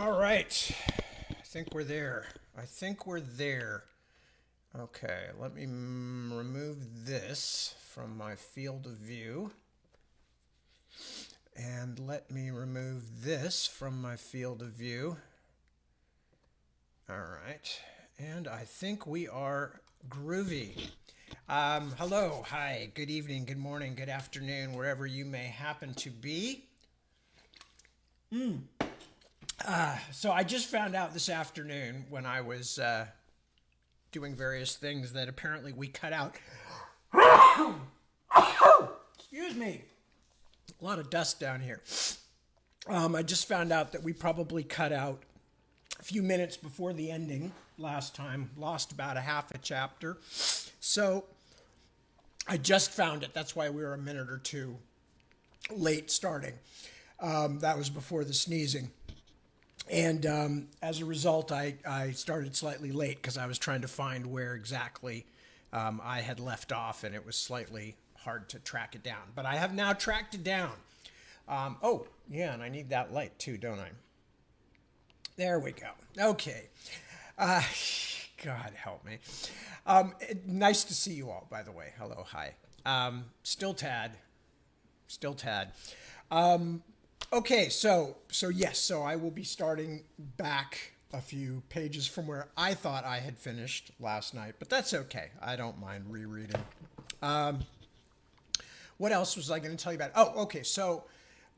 All right. I think we're there. Okay, let me remove this from my field of view. And let me remove this from my field of view. All right. And I think we are groovy. Hello, hi, good evening, good morning, good afternoon, wherever you may happen to be. So I just found out this afternoon when I was doing various things that apparently we cut out. Excuse me. A lot of dust down here. I just found out that we probably cut out a few minutes before the ending last time. Lost about a half a chapter. So I just found it. That's why we were a minute or two late starting. That was before the sneezing. And as a result, I started slightly late because I was trying to find where exactly I had left off, and it was slightly hard to track it down. But I have now tracked it down. Oh, yeah, and I need that light too, don't I? There we go. Okay. God help me. Nice to see you all, by the way. Hello, hi. Still Tad. Okay, so yes, so I will be starting back a few pages from where I thought I had finished last night, but that's okay. I don't mind rereading. What else was I going to tell you about? Oh, okay, so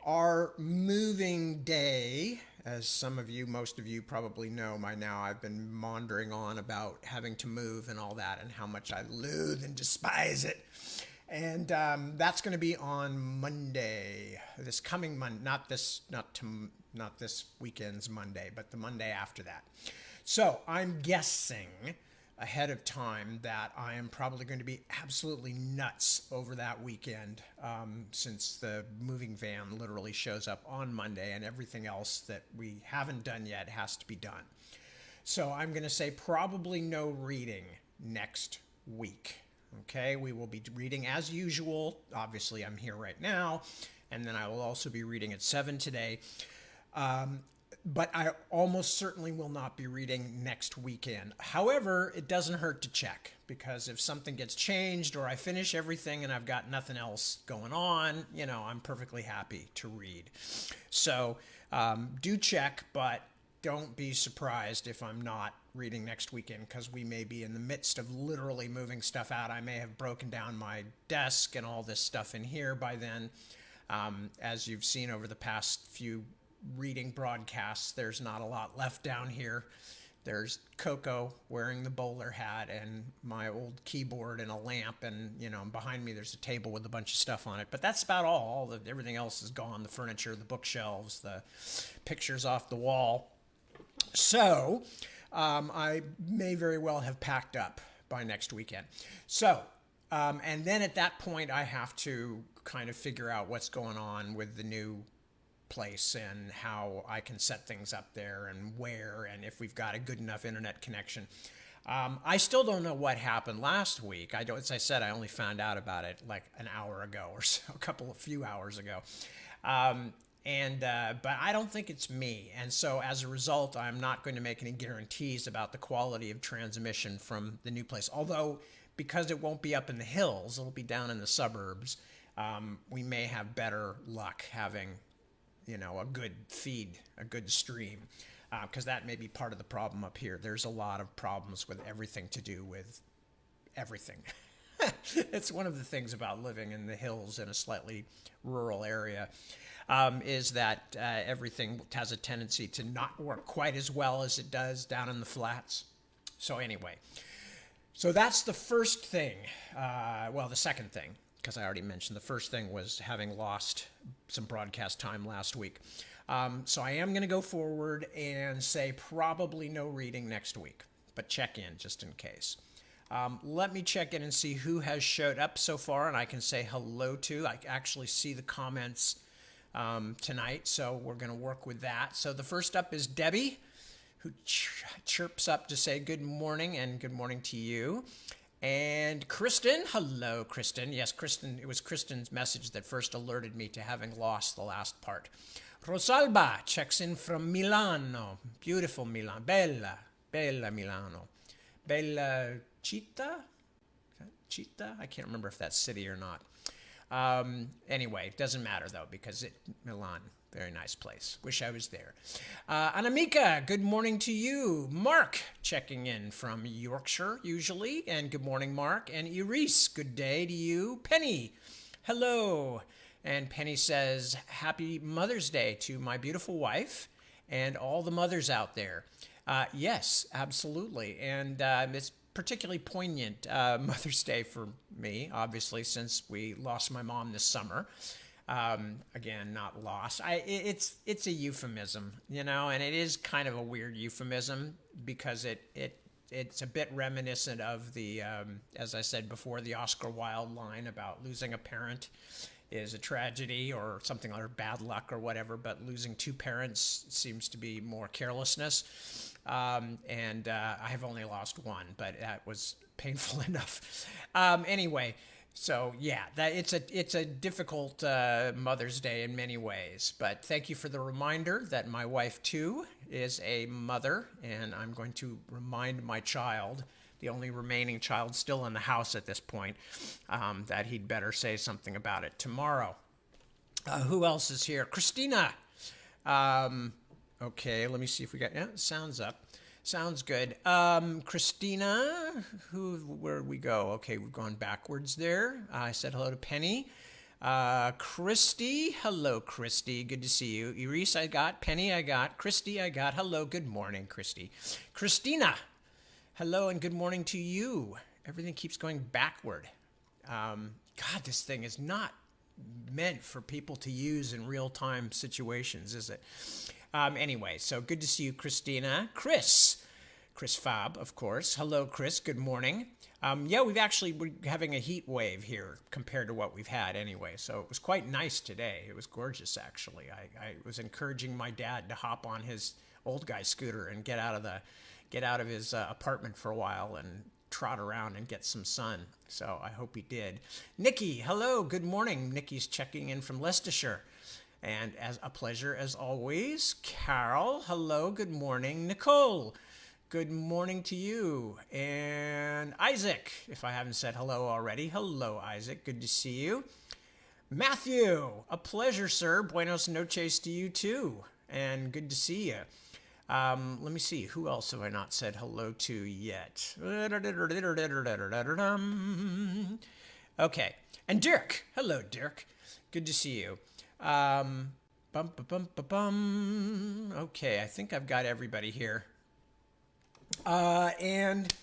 our moving day, as most of you probably know by now, I've been maundering on about having to move and all that and how much I loathe and despise it. And that's going to be on Monday, this coming Monday, not this weekend's Monday, but the Monday after that. So I'm guessing ahead of time that I am probably going to be absolutely nuts over that weekend, since the moving van literally shows up on Monday and everything else that we haven't done yet has to be done. So I'm going to say probably no reading next week. Okay, we will be reading as usual. Obviously, I'm here right now, and then I will also be reading at 7 today. But I almost certainly will not be reading next weekend. However, it doesn't hurt to check, because if something gets changed or I finish everything and I've got nothing else going on, I'm perfectly happy to read. So do check, but don't be surprised if I'm not reading next weekend, because we may be in the midst of literally moving stuff out. I may have broken down my desk and all this stuff in here by then. As you've seen over the past few reading broadcasts, there's not a lot left down here. There's Coco wearing the bowler hat and my old keyboard and a lamp, and behind me there's a table with a bunch of stuff on it. But that's about all. Everything else is gone. The furniture, the bookshelves, the pictures off the wall. So I may very well have packed up by next weekend. So, and then at that point, I have to kind of figure out what's going on with the new place and how I can set things up there and where, and if we've got a good enough internet connection. I still don't know what happened last week. As I said, I only found out about it like an hour ago or so, a few hours ago. But I don't think it's me. And so as a result, I'm not going to make any guarantees about the quality of transmission from the new place. Although, because it won't be up in the hills, it'll be down in the suburbs, we may have better luck having, a good feed, a good stream. Because that may be part of the problem up here. There's a lot of problems with everything to do with everything. It's one of the things about living in the hills in a slightly rural area. Is that everything has a tendency to not work quite as well as it does down in the flats. So anyway, so that's the first thing. The second thing, because I already mentioned the first thing was having lost some broadcast time last week. So I am going to go forward and say probably no reading next week, but check in just in case. Let me check in and see who has showed up so far, and I can say hello to. I actually see the comments tonight, so we're going to work with that. So the first up is Debbie, who chirps up to say good morning, and good morning to you. And Kristen, hello, Kristen. Yes, Kristen, it was Kristen's message that first alerted me to having lost the last part. Rosalba checks in from Milano. Beautiful Milan. Bella Milano. Bella Città? Città? I can't remember if that's city or not. Anyway, it doesn't matter though because Milan, very nice place. Wish I was there. Anamika, good morning to you. Mark checking in from Yorkshire usually, and good morning, Mark. And Iris, good day to you. Penny, hello. And Penny says, Happy Mother's Day to my beautiful wife and all the mothers out there. Yes, absolutely. And it's particularly poignant Mother's Day for me, obviously, since we lost my mom this summer. Again, not lost. It's a euphemism, and it is kind of a weird euphemism because it's a bit reminiscent of the, as I said before, the Oscar Wilde line about losing a parent is a tragedy or something like bad luck or whatever, but losing two parents seems to be more carelessness. And I have only lost one, but that was painful enough. Anyway, so yeah, it's a difficult Mother's Day in many ways. But thank you for the reminder that my wife too is a mother, and I'm going to remind my child, the only remaining child still in the house at this point, that he'd better say something about it tomorrow. Who else is here? Christina. Okay, let me see if we got, sounds up. Sounds good. Christina, where we go? Okay, we've gone backwards there. I said hello to Penny. Christy, hello, Christy. Good to see you. Iris, I got. Penny, I got. Christy, I got. Hello, good morning, Christy. Christina, hello and good morning to you. Everything keeps going backward. God, this thing is not meant for people to use in real-time situations, is it? Anyway, so good to see you, Christina. Chris Fab, of course. Hello, Chris. Good morning. Yeah, we're having a heat wave here compared to what we've had anyway. So it was quite nice today. It was gorgeous, actually. I was encouraging my dad to hop on his old guy scooter and get out of his apartment for a while and trot around and get some sun. So I hope he did. Nikki, hello. Good morning. Nikki's checking in from Leicestershire. And as a pleasure as always. Carol, hello, good morning. Nicole, good morning to you. And Isaac, if I haven't said hello already. Hello, Isaac, good to see you. Matthew, a pleasure, sir. Buenos noches to you too. And good to see you. Let me see, who else have I not said hello to yet? Okay, and Dirk, hello, Dirk. Good to see you. Okay, I think I've got everybody here. And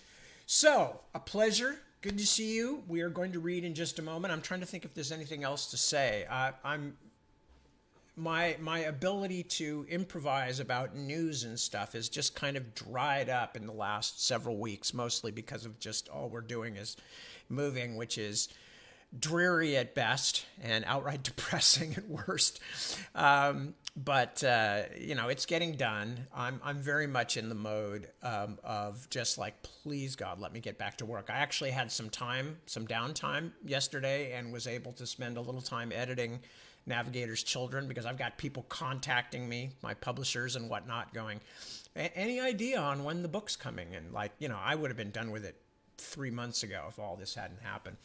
so, a pleasure. Good to see you. We are going to read in just a moment. I'm trying to think if there's anything else to say. My ability to improvise about news and stuff has just kind of dried up in the last several weeks, mostly because of just all we're doing is moving, which is dreary at best and outright depressing at worst. But it's getting done. I'm very much in the mode of just like, please God, let me get back to work. I actually had some downtime yesterday and was able to spend a little time editing Navigator's Children because I've got people contacting me, my publishers and whatnot, going, any idea on when the book's coming? And I would have been done with it 3 months ago if all this hadn't happened.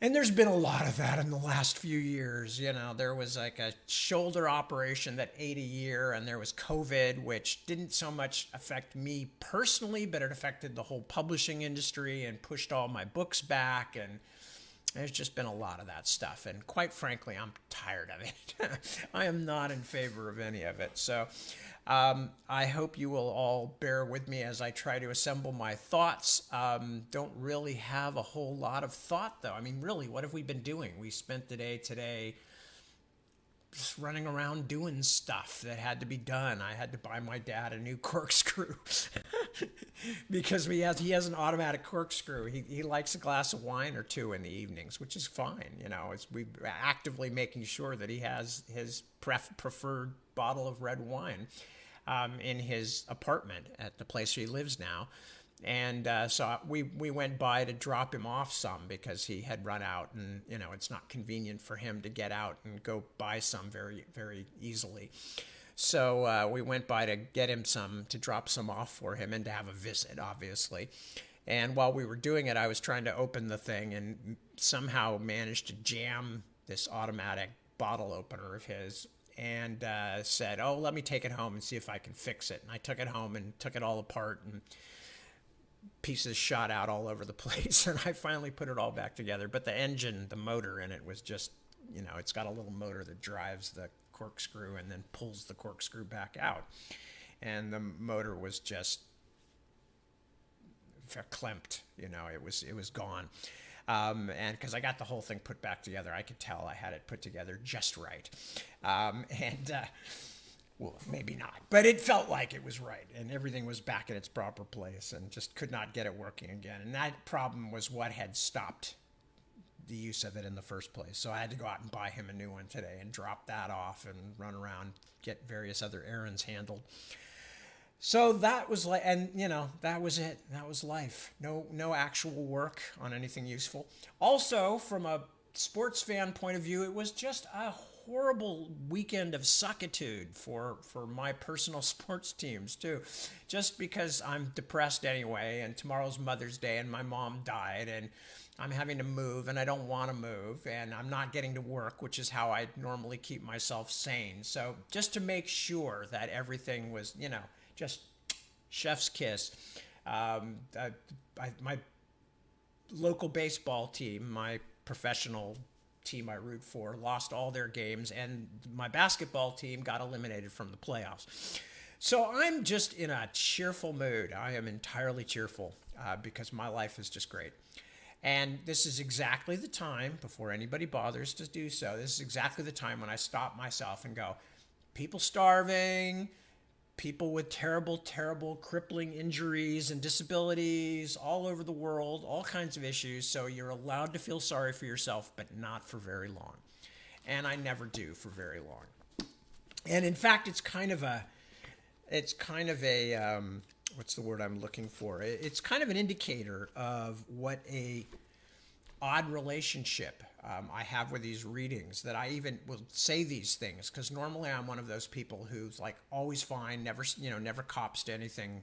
And there's been a lot of that in the last few years. There was like a shoulder operation that ate a year, and there was COVID, which didn't so much affect me personally, but it affected the whole publishing industry and pushed all my books back. And there's just been a lot of that stuff. And quite frankly, I'm tired of it. I am not in favor of any of it. So I hope you will all bear with me as I try to assemble my thoughts. Don't really have a whole lot of thought, though. I mean, really, what have we been doing? We spent the day today just running around doing stuff that had to be done. I had to buy my dad a new corkscrew because he has an automatic corkscrew. He likes a glass of wine or two in the evenings, which is fine. We're actively making sure that he has his preferred bottle of red wine in his apartment at the place where he lives now. And so we went by to drop him off some because he had run out, and it's not convenient for him to get out and go buy some very, very easily. So we went by to get him some, to drop some off for him and to have a visit, obviously. And while we were doing it, I was trying to open the thing and somehow managed to jam this automatic bottle opener of his, and said, "Oh, let me take it home and see if I can fix it." And I took it home and took it all apart, and pieces shot out all over the place. And I finally put it all back together. But the engine, the motor in it was just, it's got a little motor that drives the corkscrew and then pulls the corkscrew back out. And the motor was just verklempt, it was gone. And because I got the whole thing put back together, I could tell I had it put together just right. Well, maybe not, but it felt like it was right, and everything was back in its proper place, and just could not get it working again. And that problem was what had stopped the use of it in the first place. So I had to go out and buy him a new one today and drop that off and run around, get various other errands handled. So that was like, and that was it. That was life. No actual work on anything useful. Also, from a sports fan point of view, it was just a horrible weekend of suckitude for my personal sports teams too, just because I'm depressed anyway, and tomorrow's Mother's Day, and my mom died, and I'm having to move, and I don't want to move, and I'm not getting to work, which is how I normally keep myself sane. So just to make sure that everything was, just chef's kiss. My local baseball team, my professional team I root for, lost all their games, and my basketball team got eliminated from the playoffs. So I'm just in a cheerful mood. I am entirely cheerful because my life is just great. And this is exactly the time, before anybody bothers to do so, this is exactly the time when I stop myself and go, people starving, people with terrible, terrible, crippling injuries and disabilities all over the world, all kinds of issues. So you're allowed to feel sorry for yourself, but not for very long. And I never do for very long. And in fact, it's kind of a what's the word I'm looking for? It's kind of an indicator of what a odd relationship I have with these readings, that I even will say these things, because normally I'm one of those people who's like always fine, never cops to anything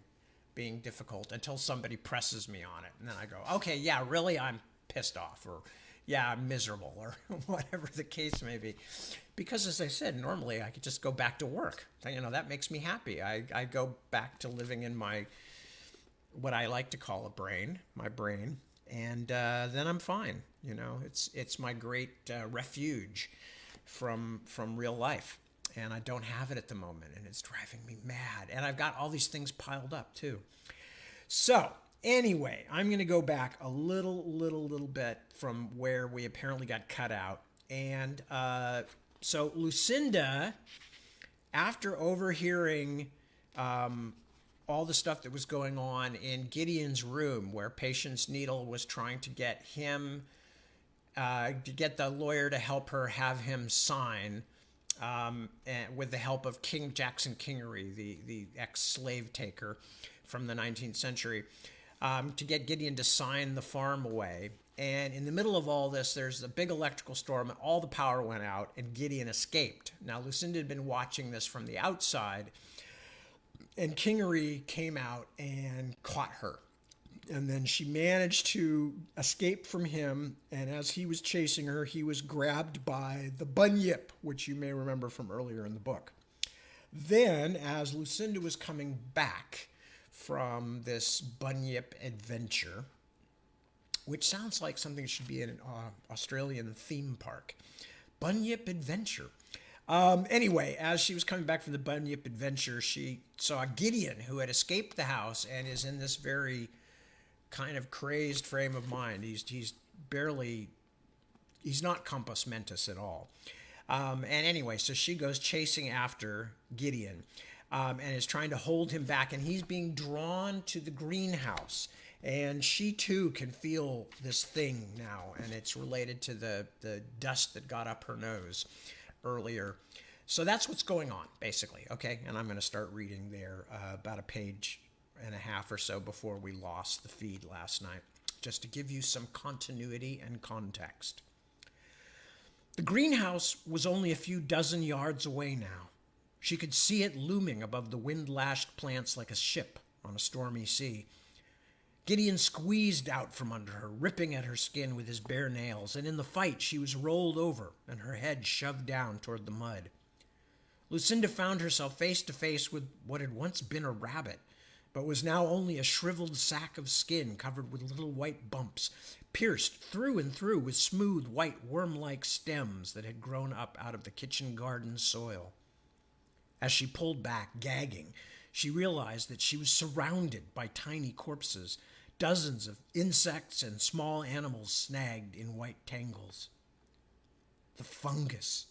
being difficult until somebody presses me on it, and then I go, okay, yeah, really, I'm pissed off, or yeah, I'm miserable, or whatever the case may be. Because as I said, normally I could just go back to work. That makes me happy. I go back to living in my, what I like to call my brain, and then I'm fine. It's my great refuge from real life, and I don't have it at the moment, and it's driving me mad. And I've got all these things piled up too. So anyway, I'm going to go back a little bit from where we apparently got cut out, and so Lucinda, after overhearing all the stuff that was going on in Gideon's room, where Patience Needle was trying to get him, to get the lawyer to help her have him sign, and with the help of King Jackson Kingery, the ex-slave taker from the 19th century, to get Gideon to sign the farm away. And in the middle of all this, there's a big electrical storm, and all the power went out, and Gideon escaped. Now, Lucinda had been watching this from the outside, and Kingery came out and caught her. And then she managed to escape from him, and as he was chasing her, he was grabbed by the bunyip, which you may remember from earlier in the book. Then, as Lucinda was coming back from this bunyip adventure, which sounds like something that should be in an Australian theme park. Bunyip Adventure. Anyway, as she was coming back from the Bunyip Adventure, she saw Gideon, who had escaped the house and is in this very kind of crazed frame of mind. He's not compos mentis at all. And anyway, so she goes chasing after Gideon and is trying to hold him back, and he's being drawn to the greenhouse. And she too can feel this thing now, and it's related to the dust that got up her nose earlier. So that's what's going on, basically, okay? And I'm going to start reading there about a page and a half or so before we lost the feed last night, just to give you some continuity and context. The greenhouse was only a few dozen yards away now. She could see it looming above the wind-lashed plants like a ship on a stormy sea. Gideon squeezed out from under her, ripping at her skin with his bare nails, and in the fight she was rolled over and her head shoved down toward the mud. Lucinda found herself face to face with what had once been a rabbit, but was now only a shriveled sack of skin covered with little white bumps, pierced through and through with smooth, white, worm-like stems that had grown up out of the kitchen garden soil. As she pulled back, gagging, she realized that she was surrounded by tiny corpses, dozens of insects and small animals snagged in white tangles. The fungus.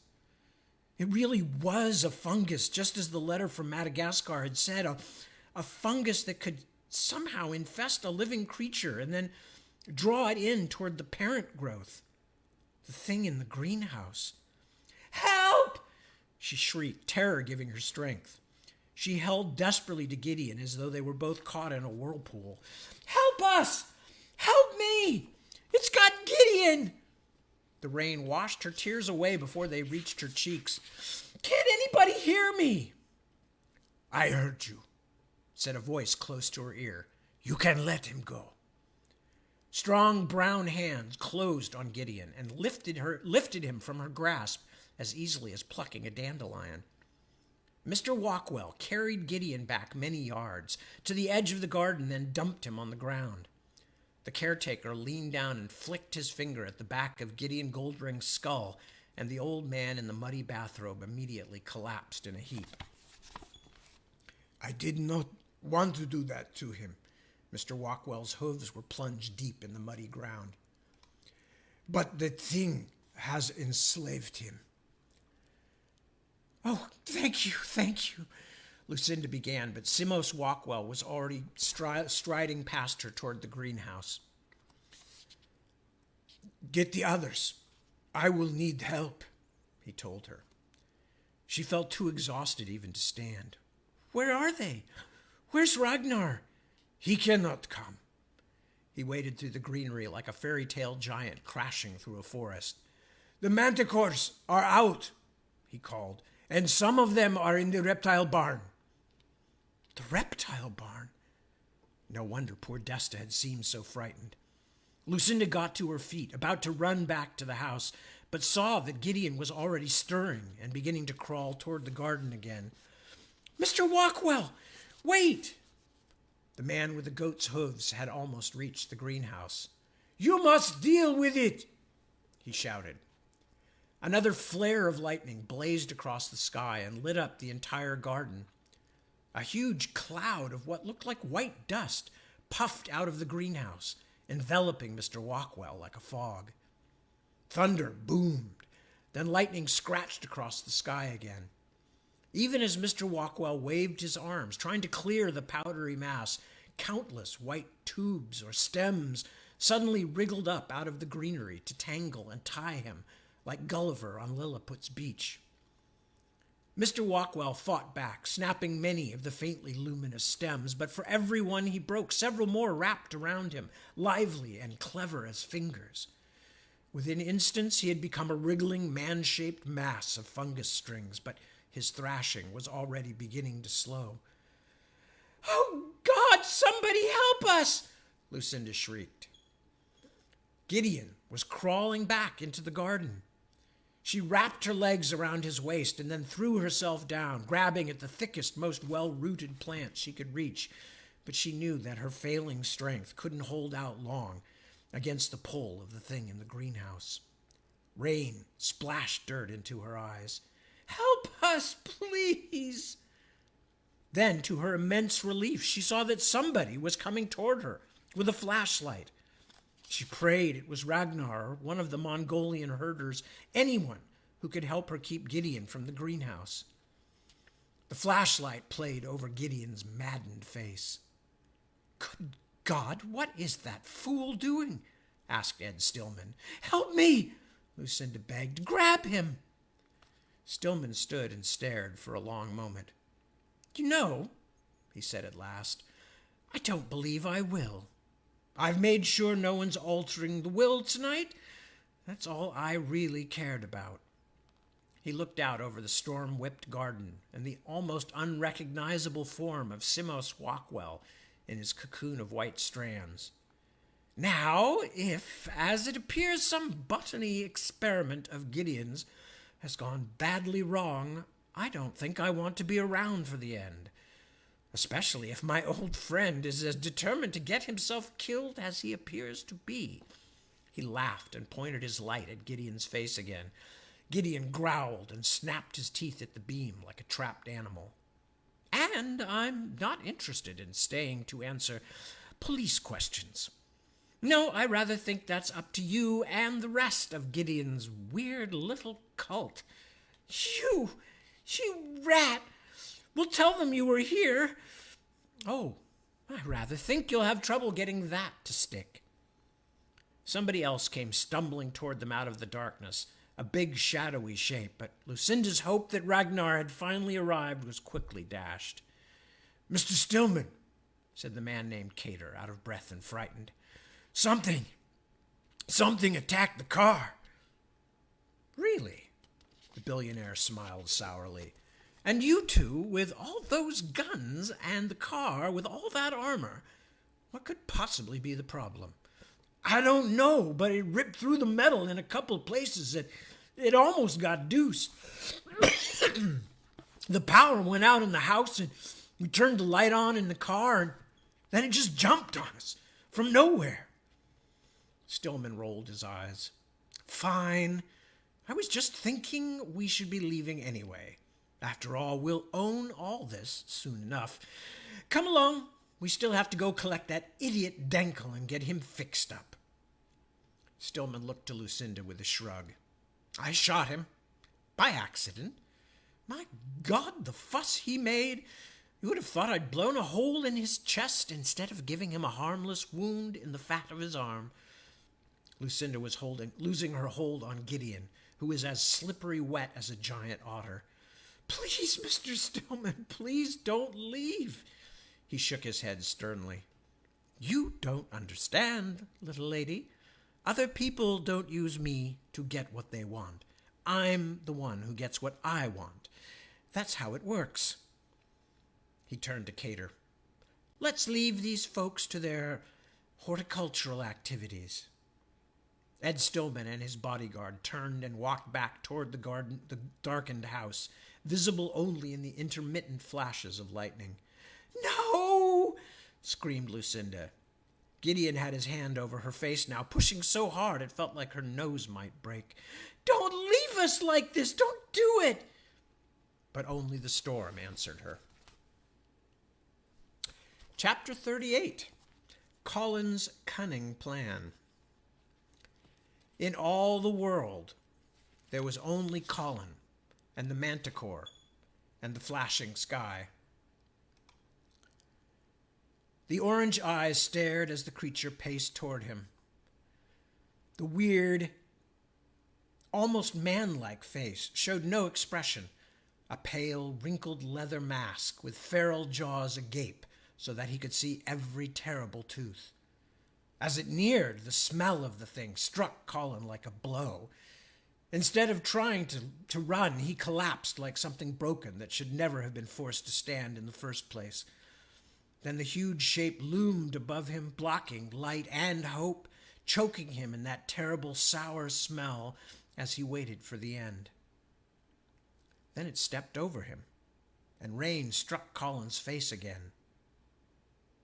It really was a fungus, just as the letter from Madagascar had said, a fungus that could somehow infest a living creature and then draw it in toward the parent growth. The thing in the greenhouse. "Help!" she shrieked, terror giving her strength. She held desperately to Gideon as though they were both caught in a whirlpool. "Help us! Help me! It's got Gideon!" The rain washed her tears away before they reached her cheeks. "Can't anybody hear me?" "I heard you," said a voice close to her ear. "You can let him go." Strong brown hands closed on Gideon and lifted him from her grasp as easily as plucking a dandelion. Mr. Walkwell carried Gideon back many yards to the edge of the garden, then dumped him on the ground. The caretaker leaned down and flicked his finger at the back of Gideon Goldring's skull, and the old man in the muddy bathrobe immediately collapsed in a heap. "I did not want to do that to him." Mr. Walkwell's hooves were plunged deep in the muddy ground. "But the thing has enslaved him." "Oh, thank you, Lucinda began, but Simos Walkwell was already striding past her toward the greenhouse. "Get the others. I will need help," he told her. She felt too exhausted even to stand. "Where are they? Where's Ragnar?" "He cannot come." He waded through the greenery like a fairy tale giant crashing through a forest. "The manticores are out," he called, "and some of them are in the reptile barn." The reptile barn? No wonder poor Desta had seemed so frightened. Lucinda got to her feet, about to run back to the house, but saw that Gideon was already stirring and beginning to crawl toward the garden again. "Mr. Walkwell, wait!" The man with the goat's hooves had almost reached the greenhouse. "You must deal with it," he shouted. Another flare of lightning blazed across the sky and lit up the entire garden. A huge cloud of what looked like white dust puffed out of the greenhouse, enveloping Mr. Walkwell like a fog. Thunder boomed, then lightning scratched across the sky again. Even as Mr. Walkwell waved his arms, trying to clear the powdery mass, countless white tubes or stems suddenly wriggled up out of the greenery to tangle and tie him like Gulliver on Lilliput's beach. Mr. Walkwell fought back, snapping many of the faintly luminous stems, but for every one he broke, several more wrapped around him, lively and clever as fingers. Within instants, he had become a wriggling, man-shaped mass of fungus strings, but his thrashing was already beginning to slow. "Oh, God, somebody help us!" Lucinda shrieked. Gideon was crawling back into the garden. She wrapped her legs around his waist and then threw herself down, grabbing at the thickest, most well-rooted plant she could reach. But she knew that her failing strength couldn't hold out long against the pull of the thing in the greenhouse. Rain splashed dirt into her eyes. "Help us, please!" Then, to her immense relief, she saw that somebody was coming toward her with a flashlight. She prayed it was Ragnar, or one of the Mongolian herders, anyone who could help her keep Gideon from the greenhouse. The flashlight played over Gideon's maddened face. "Good God, what is that fool doing?" asked Ed Stillman. "Help me," Lucinda begged. "Grab him." Stillman stood and stared for a long moment. "You know," he said at last, I don't believe I will. I've made sure no one's altering the will tonight. That's all I really cared about." He looked out over the storm-whipped garden and the almost unrecognizable form of Simos Walkwell in his cocoon of white strands. "Now, if, as it appears, some botany experiment of Gideon's has gone badly wrong, I don't think I want to be around for the end. Especially if my old friend is as determined to get himself killed as he appears to be." He laughed and pointed his light at Gideon's face again. Gideon growled and snapped his teeth at the beam like a trapped animal. "And I'm not interested in staying to answer police questions. No, I rather think that's up to you and the rest of Gideon's weird little cult." You rat! We'll tell them you were here." "Oh, I rather think you'll have trouble getting that to stick." Somebody else came stumbling toward them out of the darkness, a big shadowy shape, but Lucinda's hope that Ragnar had finally arrived was quickly dashed. "Mr. Stillman," said the man named Cater, out of breath and frightened. Something attacked the car." "Really?" The billionaire smiled sourly. "And you two, with all those guns, and the car with all that armor, what could possibly be the problem?" "I don't know, but it ripped through the metal in a couple places. It almost got deuced. The power went out in the house, and we turned the light on in the car, and then it just jumped on us from nowhere." Stillman rolled his eyes. "Fine. I was just thinking we should be leaving anyway. After all, we'll own all this soon enough. Come along. We still have to go collect that idiot Denkel and get him fixed up." Stillman looked to Lucinda with a shrug. "I shot him. By accident. My God, the fuss he made. You would have thought I'd blown a hole in his chest instead of giving him a harmless wound in the fat of his arm." Lucinda was losing her hold on Gideon, who was as slippery wet as a giant otter. "Please, Mr. Stillman, please don't leave." He shook his head sternly. "You don't understand, little lady. Other people don't use me to get what they want. I'm the one who gets what I want. That's how it works." He turned to Cater. "Let's leave these folks to their horticultural activities." Ed Stillman and his bodyguard turned and walked back toward the darkened house, visible only in the intermittent flashes of lightning. "No!" screamed Lucinda. Gideon had his hand over her face now, pushing so hard it felt like her nose might break. "Don't leave us like this! Don't do it!" But only the storm answered her. Chapter 38. Colin's Cunning Plan. In all the world, there was only Colin and the manticore and the flashing sky. The orange eyes stared as the creature paced toward him. The weird, almost man-like face showed no expression, a pale, wrinkled leather mask with feral jaws agape so that he could see every terrible tooth. As it neared, the smell of the thing struck Colin like a blow. Instead of trying to run, he collapsed like something broken that should never have been forced to stand in the first place. Then the huge shape loomed above him, blocking light and hope, choking him in that terrible sour smell as he waited for the end. Then it stepped over him, and rain struck Colin's face again.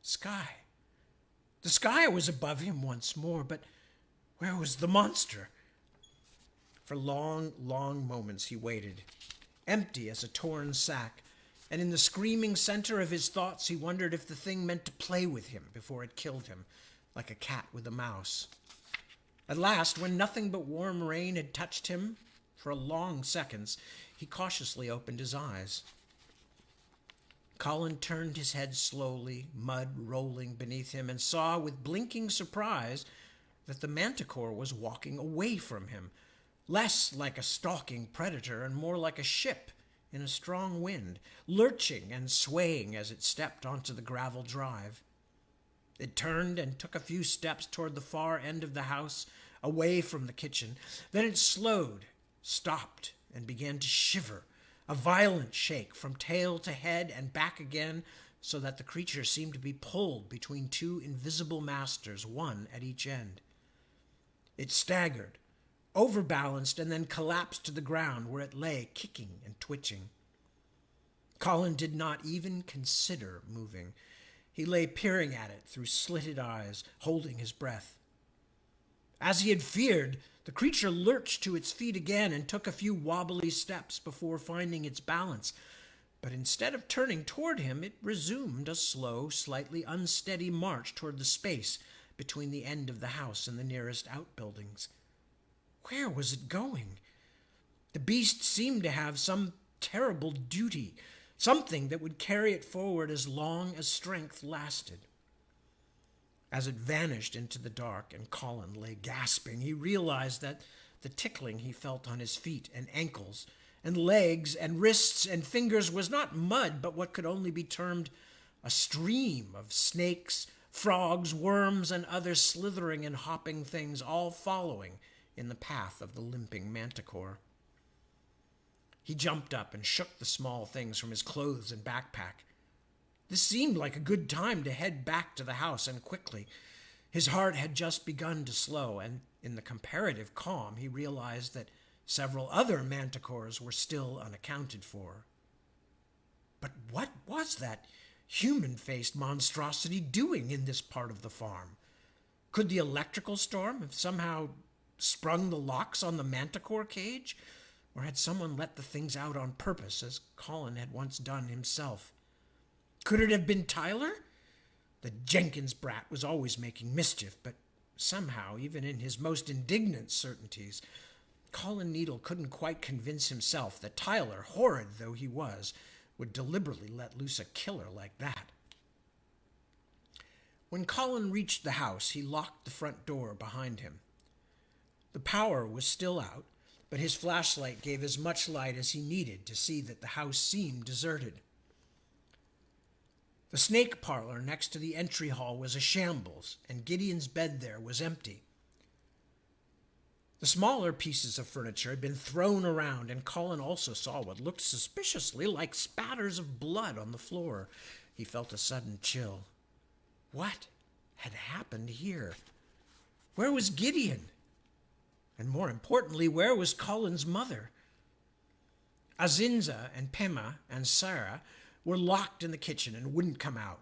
Sky. The sky was above him once more, but where was the monster? For long, long moments he waited, empty as a torn sack, and in the screaming center of his thoughts he wondered if the thing meant to play with him before it killed him, like a cat with a mouse. At last, when nothing but warm rain had touched him for long seconds, he cautiously opened his eyes. Colin turned his head slowly, mud rolling beneath him, and saw with blinking surprise that the manticore was walking away from him, less like a stalking predator and more like a ship in a strong wind, lurching and swaying as it stepped onto the gravel drive. It turned and took a few steps toward the far end of the house, away from the kitchen. Then it slowed, stopped, and began to shiver, a violent shake from tail to head and back again, so that the creature seemed to be pulled between two invisible masters, one at each end. It staggered, overbalanced, and then collapsed to the ground, where it lay, kicking and twitching. Colin did not even consider moving. He lay peering at it through slitted eyes, holding his breath. As he had feared, the creature lurched to its feet again and took a few wobbly steps before finding its balance. But instead of turning toward him, it resumed a slow, slightly unsteady march toward the space between the end of the house and the nearest outbuildings. Where was it going? The beast seemed to have some terrible duty, something that would carry it forward as long as strength lasted. As it vanished into the dark and Colin lay gasping, he realized that the tickling he felt on his feet and ankles and legs and wrists and fingers was not mud, but what could only be termed a stream of snakes, frogs, worms, and other slithering and hopping things, all following in the path of the limping manticore. He jumped up and shook the small things from his clothes and backpack. This seemed like a good time to head back to the house, and quickly. His heart had just begun to slow, and in the comparative calm he realized that several other manticores were still unaccounted for. But what was that human-faced monstrosity doing in this part of the farm? Could the electrical storm have somehow sprung the locks on the manticore cage? Or had someone let the things out on purpose, as Colin had once done himself? Could it have been Tyler? The Jenkins brat was always making mischief, but somehow, even in his most indignant certainties, Colin Needle couldn't quite convince himself that Tyler, horrid though he was, would deliberately let loose a killer like that. When Colin reached the house, he locked the front door behind him. The power was still out, but his flashlight gave as much light as he needed to see that the house seemed deserted. The snake parlor next to the entry hall was a shambles, and Gideon's bed there was empty. The smaller pieces of furniture had been thrown around, and Colin also saw what looked suspiciously like spatters of blood on the floor. He felt a sudden chill. What had happened here? Where was Gideon? And more importantly, where was Colin's mother? Azinza and Pema and Sarah were locked in the kitchen and wouldn't come out.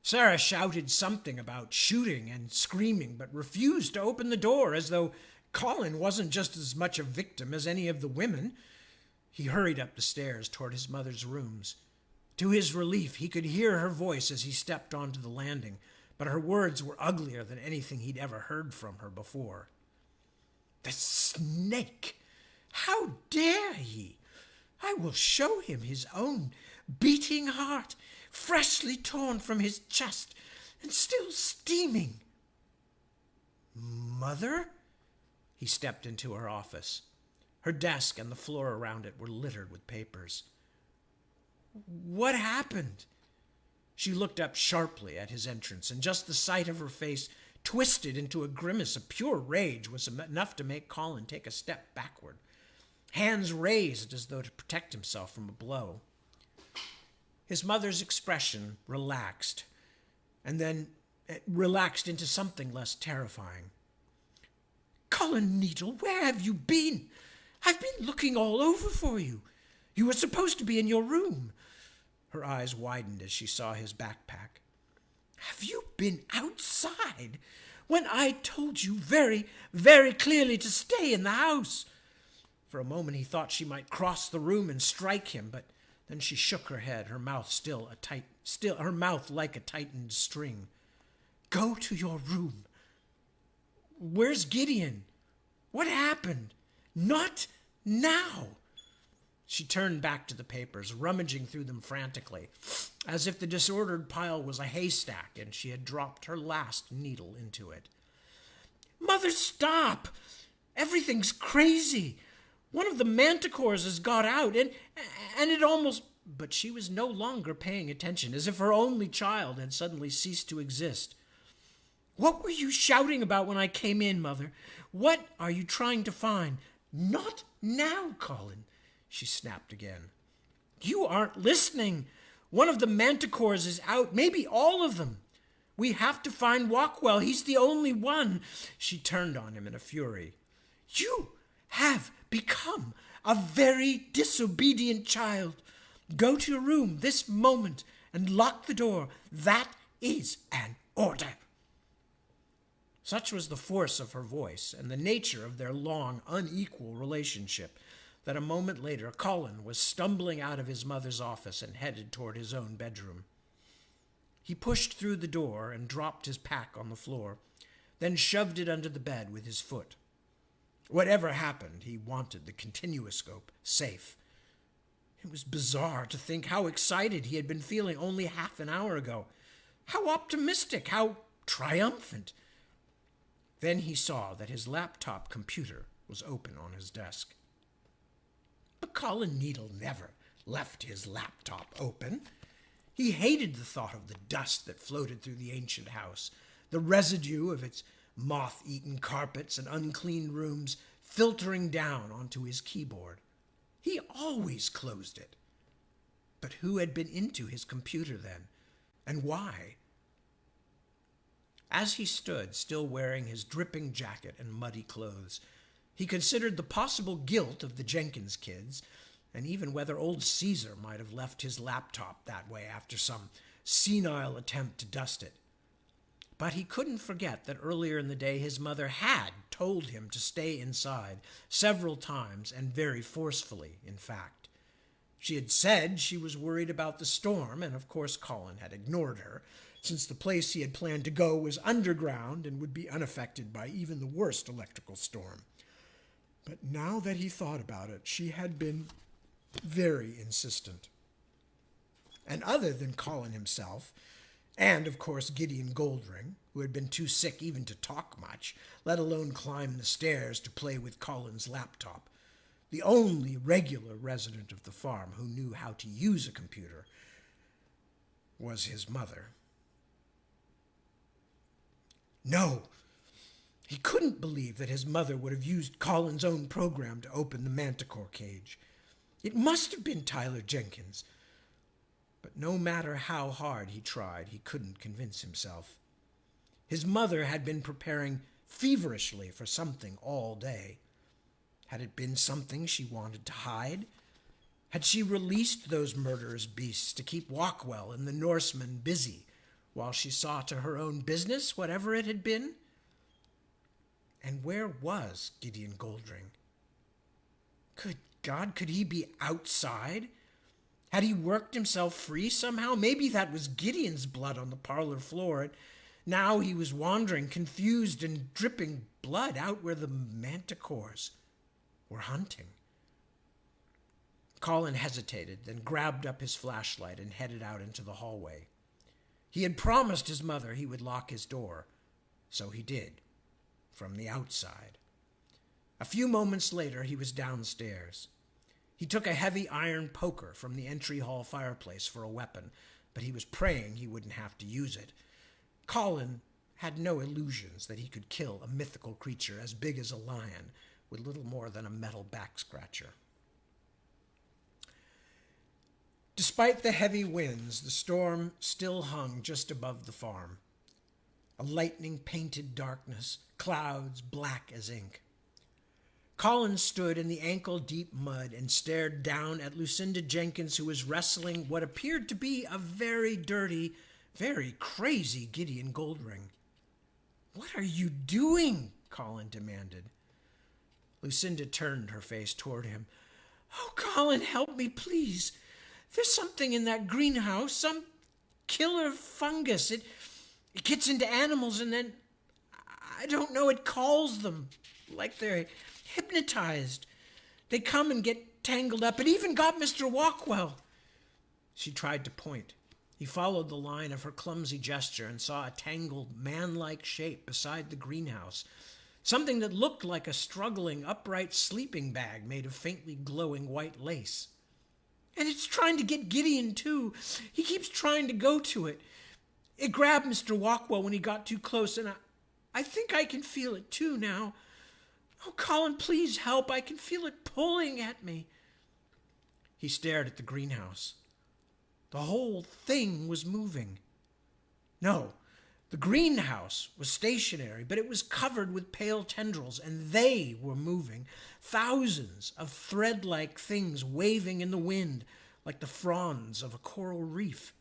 Sarah shouted something about shooting and screaming, but refused to open the door, as though Colin wasn't just as much a victim as any of the women. He hurried up the stairs toward his mother's rooms. To his relief, he could hear her voice as he stepped onto the landing, but her words were uglier than anything he'd ever heard from her before. The snake! How dare he? I will show him his own beating heart, freshly torn from his chest and still steaming. Mother? He stepped into her office. Her desk and the floor around it were littered with papers. What happened? She looked up sharply at his entrance, and just the sight of her face twisted into a grimace of pure rage was enough to make Colin take a step backward, hands raised as though to protect himself from a blow. His mother's expression relaxed, and then it relaxed into something less terrifying. Colin Needle, where have you been? I've been looking all over for you. You were supposed to be in your room. Her eyes widened as she saw his backpack. Have you been outside when I told you very, very clearly to stay in the house? For a moment he thought she might cross the room and strike him, but then she shook her head, her mouth her mouth like a tightened string. Go to your room. Where's Gideon? What happened? Not now. She turned back to the papers, rummaging through them frantically, as if the disordered pile was a haystack and she had dropped her last needle into it. Mother, stop! Everything's crazy. One of the manticores has got out, and it almost but she was no longer paying attention, as if her only child had suddenly ceased to exist. "What were you shouting about when I came in, Mother? What are you trying to find?" "Not now, Colin," she snapped again. "You aren't listening. One of the manticores is out, maybe all of them. We have to find Walkwell. He's the only one." She turned on him in a fury. "You have become a very disobedient child. Go to your room this moment and lock the door. That is an order." Such was the force of her voice and the nature of their long, unequal relationship that a moment later Colin was stumbling out of his mother's office and headed toward his own bedroom. He pushed through the door and dropped his pack on the floor, then shoved it under the bed with his foot. Whatever happened, he wanted the continuoscope safe. It was bizarre to think how excited he had been feeling only half an hour ago. How optimistic, how triumphant. Then he saw that his laptop computer was open on his desk. But Colin Needle never left his laptop open. He hated the thought of the dust that floated through the ancient house, the residue of its moth-eaten carpets and unclean rooms filtering down onto his keyboard. He always closed it. But who had been into his computer then, and why? As he stood, still wearing his dripping jacket and muddy clothes, he considered the possible guilt of the Jenkins kids, and even whether old Caesar might have left his laptop that way after some senile attempt to dust it. But he couldn't forget that earlier in the day his mother had told him to stay inside several times, and very forcefully, in fact. She had said she was worried about the storm, and of course Colin had ignored her, since the place he had planned to go was underground and would be unaffected by even the worst electrical storm. But now that he thought about it, she had been very insistent. And other than Colin himself, and of course Gideon Goldring, who had been too sick even to talk much, let alone climb the stairs to play with Colin's laptop, the only regular resident of the farm who knew how to use a computer was his mother. No, he couldn't believe that his mother would have used Colin's own program to open the manticore cage. It must have been Tyler Jenkins. But no matter how hard he tried, he couldn't convince himself. His mother had been preparing feverishly for something all day. Had it been something she wanted to hide? Had she released those murderous beasts to keep Walkwell and the Norsemen busy while she saw to her own business, whatever it had been? And where was Gideon Goldring? Good God, could he be outside? Had he worked himself free somehow? Maybe that was Gideon's blood on the parlor floor. And now he was wandering, confused and dripping blood, out where the manticores were hunting. Colin hesitated, then grabbed up his flashlight and headed out into the hallway. He had promised his mother he would lock his door, so he did, from the outside. A few moments later, he was downstairs. He took a heavy iron poker from the entry hall fireplace for a weapon, but he was praying he wouldn't have to use it. Colin had no illusions that he could kill a mythical creature as big as a lion with little more than a metal back-scratcher. Despite the heavy winds, the storm still hung just above the farm. A lightning-painted darkness, clouds black as ink. Colin stood in the ankle-deep mud and stared down at Lucinda Jenkins, who was wrestling what appeared to be a very dirty, very crazy Gideon Goldring. "What are you doing?" Colin demanded. Lucinda turned her face toward him. "Oh, Colin, help me, please. There's something in that greenhouse, some killer fungus. It gets into animals and then, I don't know, it calls them like they're hypnotized. They come and get tangled up. It even got Mr. Walkwell." She tried to point. He followed the line of her clumsy gesture and saw a tangled, man-like shape beside the greenhouse, something that looked like a struggling, upright sleeping bag made of faintly glowing white lace. And it's trying to get Gideon, too. He keeps trying to go to it. It grabbed Mr. Walkwell when he got too close, and I think I can feel it, too, now. Oh, Colin, please help. I can feel it pulling at me. He stared at the greenhouse. The whole thing was moving. No, the greenhouse was stationary, but it was covered with pale tendrils, and they were moving. Thousands of thread-like things waving in the wind like the fronds of a coral reef.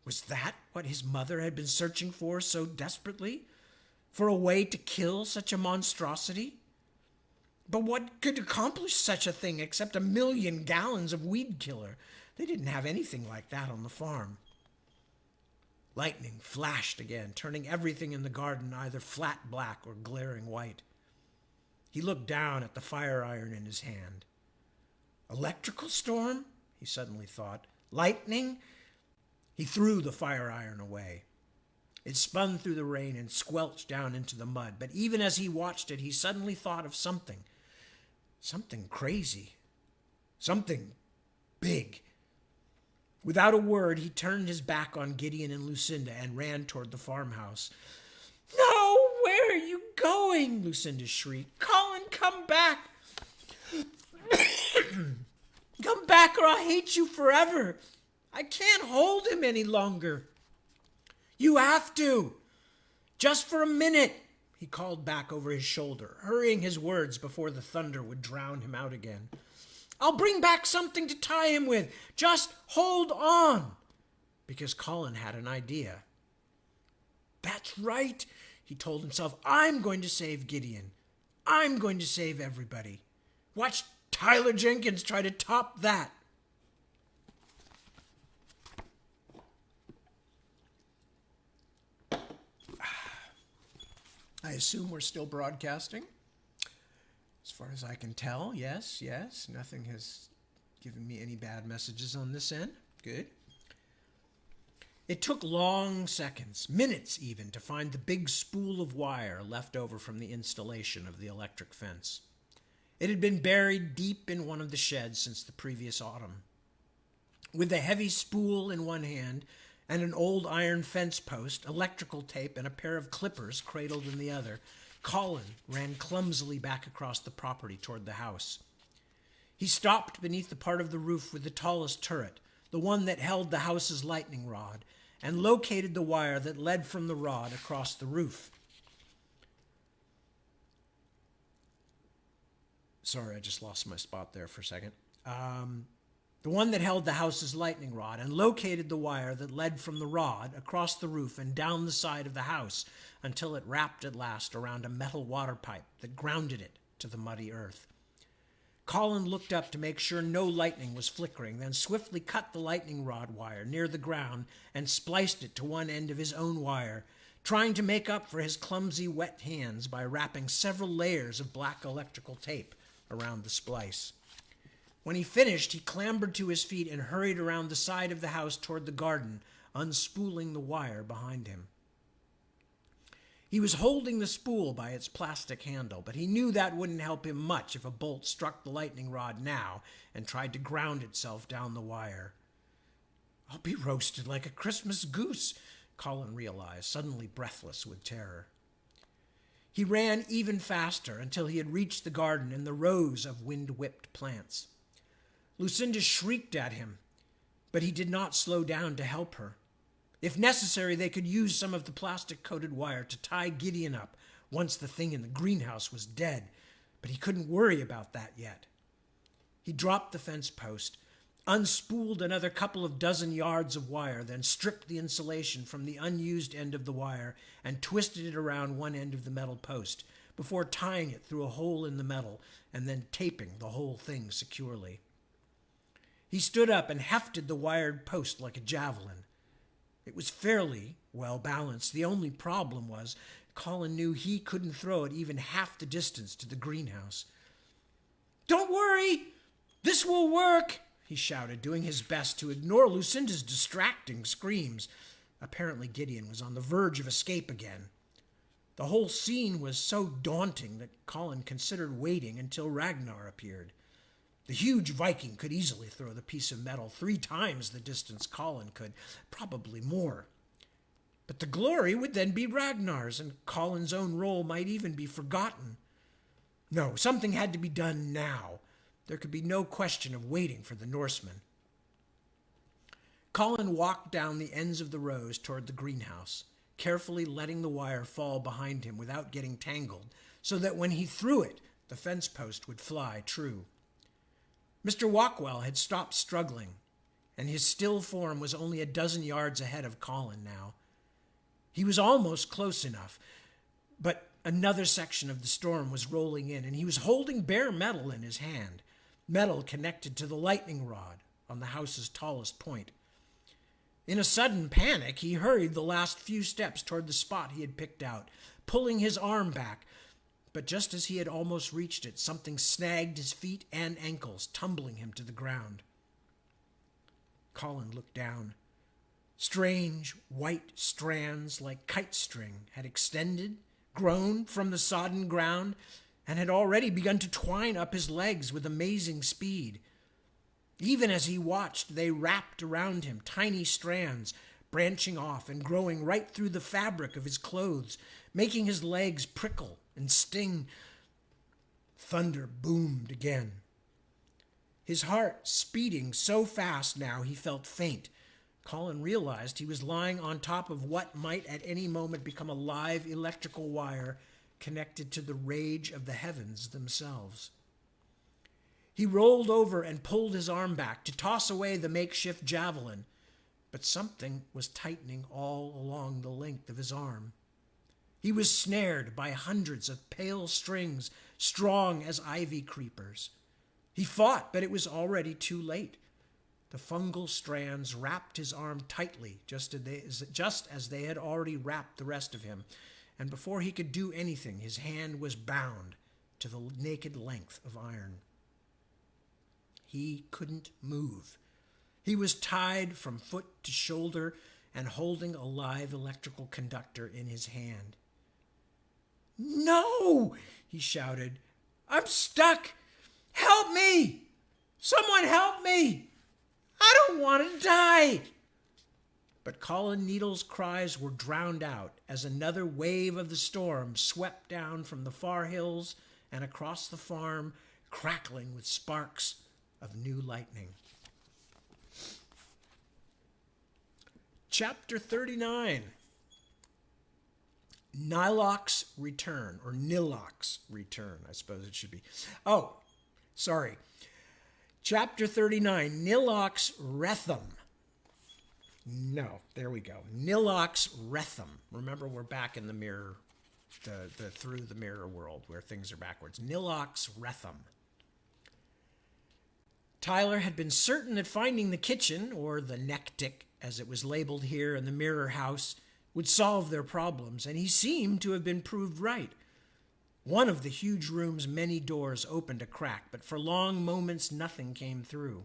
Was that what his mother had been searching for so desperately? For a way to kill such a monstrosity? But what could accomplish such a thing except 1,000,000 gallons of weed killer? They didn't have anything like that on the farm. Lightning flashed again, turning everything in the garden either flat black or glaring white. He looked down at the fire iron in his hand. Electrical storm? He suddenly thought. Lightning? He threw the fire iron away. It spun through the rain and squelched down into the mud, but even as he watched it, he suddenly thought of something. Something crazy. Something big. Without a word, he turned his back on Gideon and Lucinda and ran toward the farmhouse. "No, where are you going?" Lucinda shrieked. "Colin, come back. Come back or I'll hate you forever. I can't hold him any longer." "You have to. Just for a minute," he called back over his shoulder, hurrying his words before the thunder would drown him out again. "I'll bring back something to tie him with. Just hold on." Because Colin had an idea. "That's right," he told himself. "I'm going to save Gideon. I'm going to save everybody. Watch Tyler Jenkins try to top that." I assume we're still broadcasting. As far as I can tell, yes. Nothing has given me any bad messages on this end. Good. It took long seconds, minutes even, to find the big spool of wire left over from the installation of the electric fence. It had been buried deep in one of the sheds since the previous autumn. With the heavy spool in one hand and an old iron fence post, electrical tape, and a pair of clippers cradled in the other, Colin ran clumsily back across the property toward the house. He stopped beneath the part of the roof with the tallest turret, the one that held the house's lightning rod, and located the wire that led from the rod across the roof. Sorry, I just lost my spot there for a second. The one that held the house's lightning rod, and located the wire that led from the rod across the roof and down the side of the house until it wrapped at last around a metal water pipe that grounded it to the muddy earth. Colin looked up to make sure no lightning was flickering, then swiftly cut the lightning rod wire near the ground and spliced it to one end of his own wire, trying to make up for his clumsy wet hands by wrapping several layers of black electrical tape around the splice. When he finished, he clambered to his feet and hurried around the side of the house toward the garden, unspooling the wire behind him. He was holding the spool by its plastic handle, but he knew that wouldn't help him much if a bolt struck the lightning rod now and tried to ground itself down the wire. "I'll be roasted like a Christmas goose," Colin realized, suddenly breathless with terror. He ran even faster until he had reached the garden and the rows of wind-whipped plants. Lucinda shrieked at him, but he did not slow down to help her. If necessary, they could use some of the plastic-coated wire to tie Gideon up once the thing in the greenhouse was dead, but he couldn't worry about that yet. He dropped the fence post, unspooled another couple of dozen yards of wire, then stripped the insulation from the unused end of the wire and twisted it around one end of the metal post, before tying it through a hole in the metal and then taping the whole thing securely. He stood up and hefted the wired post like a javelin. It was fairly well balanced. The only problem was Colin knew he couldn't throw it even half the distance to the greenhouse. "Don't worry, this will work," he shouted, doing his best to ignore Lucinda's distracting screams. Apparently Gideon was on the verge of escape again. The whole scene was so daunting that Colin considered waiting until Ragnar appeared. The huge Viking could easily throw the piece of metal 3 times the distance Colin could, probably more. But the glory would then be Ragnar's, and Colin's own role might even be forgotten. No, something had to be done now. There could be no question of waiting for the Norsemen. Colin walked down the ends of the rows toward the greenhouse, carefully letting the wire fall behind him without getting tangled, so that when he threw it, the fence post would fly true. Mr. Walkwell had stopped struggling, and his still form was only a dozen yards ahead of Colin now. He was almost close enough, but another section of the storm was rolling in, and he was holding bare metal in his hand, metal connected to the lightning rod on the house's tallest point. In a sudden panic, he hurried the last few steps toward the spot he had picked out, pulling his arm back. But just as he had almost reached it, something snagged his feet and ankles, tumbling him to the ground. Colin looked down. Strange white strands like kite string had extended, grown from the sodden ground, and had already begun to twine up his legs with amazing speed. Even as he watched, they wrapped around him, tiny strands, branching off and growing right through the fabric of his clothes, making his legs prickle and sting. Thunder boomed again. His heart speeding so fast now he felt faint. Colin realized he was lying on top of what might at any moment become a live electrical wire connected to the rage of the heavens themselves. He rolled over and pulled his arm back to toss away the makeshift javelin, but something was tightening all along the length of his arm. He was snared by hundreds of pale strings, strong as ivy creepers. He fought, but it was already too late. The fungal strands wrapped his arm tightly, just as they had already wrapped the rest of him, and before he could do anything, his hand was bound to the naked length of iron. He couldn't move. He was tied from foot to shoulder and holding a live electrical conductor in his hand. "No!" he shouted. "I'm stuck! Help me! Someone help me! I don't want to die!" But Colin Needle's cries were drowned out as another wave of the storm swept down from the far hills and across the farm, crackling with sparks of new lightning. Chapter 39. Nilok's Return, or Nilok's Return, I suppose it should be. Oh, sorry. Chapter 39, Nilok's Retham. No, there we go. Nilok's Retham. Remember, we're back in the mirror, the through the mirror world where things are backwards. Nilok's Retham. Tyler had been certain that finding the kitchen, or the nektik, as it was labeled here in the mirror house, would solve their problems, and he seemed to have been proved right. One of the huge room's many doors opened a crack, but for long moments nothing came through.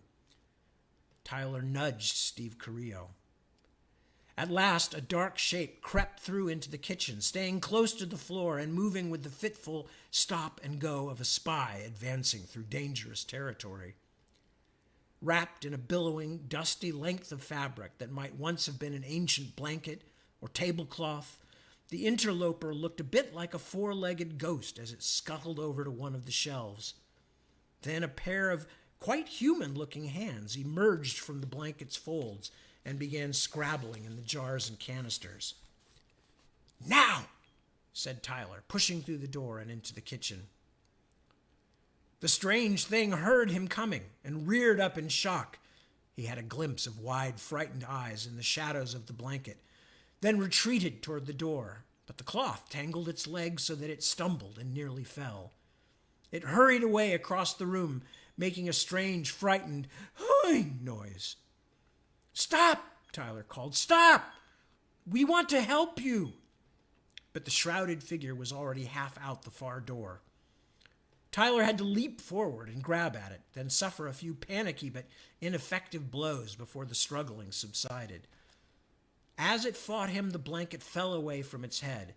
Tyler nudged Steve Carrillo. At last, a dark shape crept through into the kitchen, staying close to the floor and moving with the fitful stop and go of a spy advancing through dangerous territory. Wrapped in a billowing, dusty length of fabric that might once have been an ancient blanket or tablecloth, the interloper looked a bit like a four-legged ghost as it scuttled over to one of the shelves. Then a pair of quite human-looking hands emerged from the blanket's folds and began scrabbling in the jars and canisters. "Now!" said Tyler, pushing through the door and into the kitchen. The strange thing heard him coming and reared up in shock. He had a glimpse of wide, frightened eyes in the shadows of the blanket, then retreated toward the door, but the cloth tangled its legs so that it stumbled and nearly fell. It hurried away across the room, making a strange, frightened hooing noise. "Stop!" Tyler called. "Stop! We want to help you!" But the shrouded figure was already half out the far door. Tyler had to leap forward and grab at it, then suffer a few panicky but ineffective blows before the struggling subsided. As it fought him, the blanket fell away from its head.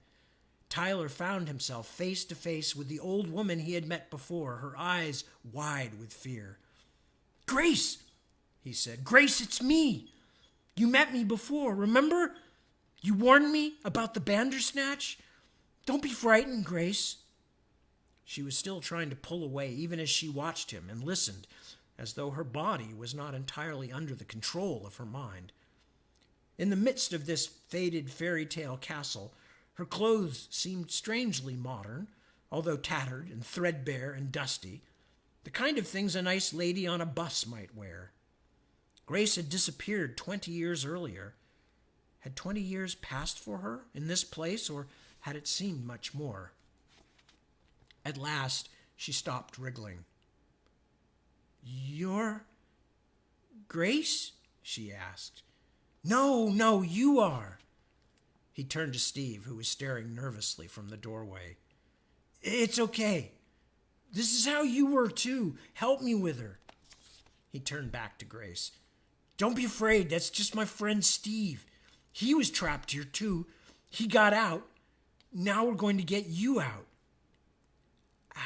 Tyler found himself face to face with the old woman he had met before, her eyes wide with fear. Grace, he said. Grace, it's me. You met me before, remember? You warned me about the Bandersnatch. Don't be frightened, Grace. She was still trying to pull away, even as she watched him and listened, as though her body was not entirely under the control of her mind. In the midst of this faded fairy tale castle, her clothes seemed strangely modern, although tattered and threadbare and dusty, the kind of things a nice lady on a bus might wear. Grace had disappeared 20 years earlier. Had 20 years passed for her in this place, or had it seemed much more? At last, she stopped wriggling. You're Grace? She asked. No, you are. He turned to Steve, who was staring nervously from the doorway. It's okay. This is how you were, too. Help me with her. He turned back to Grace. Don't be afraid. That's just my friend Steve. He was trapped here, too. He got out. Now we're going to get you out.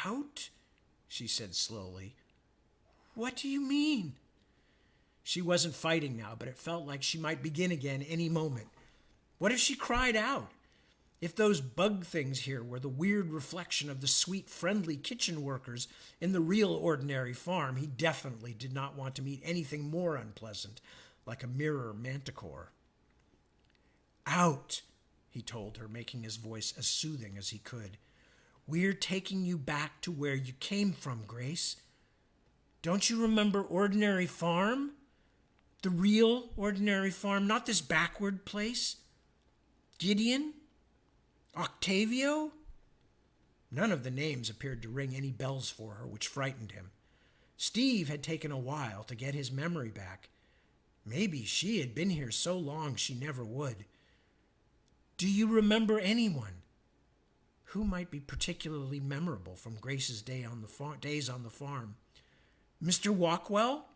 Out? She said slowly. What do you mean? She wasn't fighting now, but it felt like she might begin again any moment. What if she cried out? If those bug things here were the weird reflection of the sweet, friendly kitchen workers in the real ordinary farm, he definitely did not want to meet anything more unpleasant, like a mirror manticore. Out, he told her, making his voice as soothing as he could. We're taking you back to where you came from, Grace. Don't you remember Ordinary Farm? The real Ordinary Farm, not this backward place? Gideon? Octavio? None of the names appeared to ring any bells for her, which frightened him. Steve had taken a while to get his memory back. Maybe she had been here so long she never would. Do you remember anyone? Who might be particularly memorable from Grace's days on the farm? Mr. Walkwell?